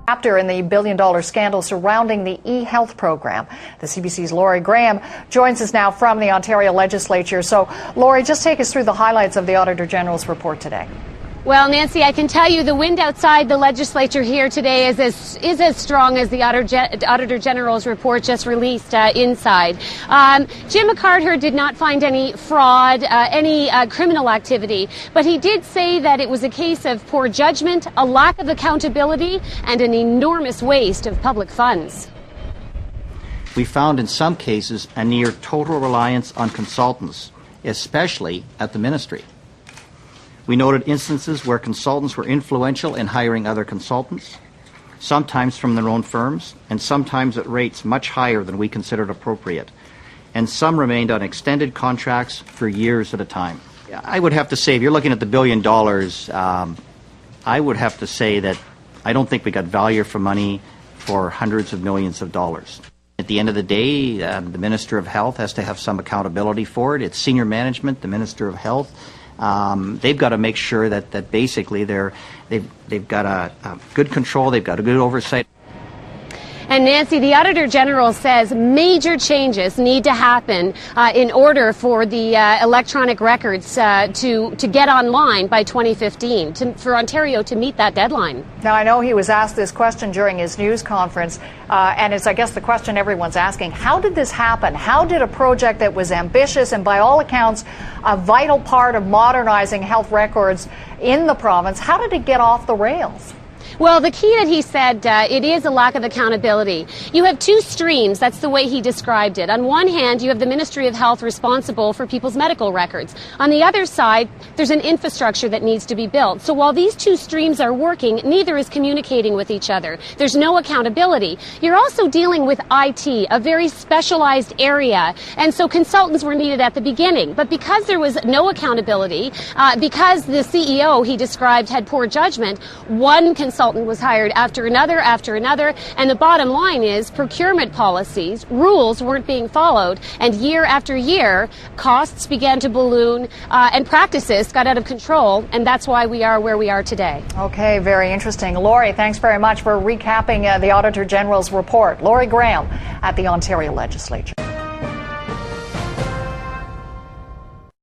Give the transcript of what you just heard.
Chapter in the billion-dollar scandal surrounding the EHealth program. The CBC's Laurie Graham joins us now from the Ontario Legislature. So, Laurie, just take us through the highlights of the Auditor General's report today. Well, Nancy, I can tell you the wind outside the legislature here today is as strong as the Auditor General's report just released inside. Jim McCarter did not find any fraud, any criminal activity, but he did say that it was a case of poor judgment, a lack of accountability, and an enormous waste of public funds. We found in some cases a near total reliance on consultants, especially at the ministry. We noted instances where consultants were influential in hiring other consultants, sometimes from their own firms, and sometimes at rates much higher than we considered appropriate. And some remained on extended contracts for years at a time. I would have to say, if you're looking at the $1 billion, I would have to say that I don't think we got value for money for hundreds of millions of dollars. At the end of the day, the Minister of Health has to have some accountability for it. It's senior management, the Minister of Health. They've got to make sure that basically they've got a good control, they've got a good oversight. And Nancy, the Auditor General says major changes need to happen in order for the electronic records to get online by 2015, for Ontario to meet that deadline. Now, I know he was asked this question during his news conference, and it's, I guess, the question everyone's asking. How did this happen? How did a project that was ambitious and, by all accounts, a vital part of modernizing health records in the province, how did it get off the rails? Well, the key that he said, it is a lack of accountability. You have two streams. That's the way he described it. On one hand, you have the Ministry of Health responsible for people's medical records. On the other side, there's an infrastructure that needs to be built. So while these two streams are working, neither is communicating with each other. There's no accountability. You're also dealing with IT, a very specialized area. And so consultants were needed at the beginning. But because there was no accountability, because the CEO, he described, had poor judgment, one consultant was hired after another, and the bottom line is procurement policies, rules weren't being followed, and year after year, costs began to balloon, and practices got out of control, and that's why we are where we are today. Okay, very interesting. Laurie, thanks very much for recapping the Auditor General's report. Laurie Graham at the Ontario Legislature.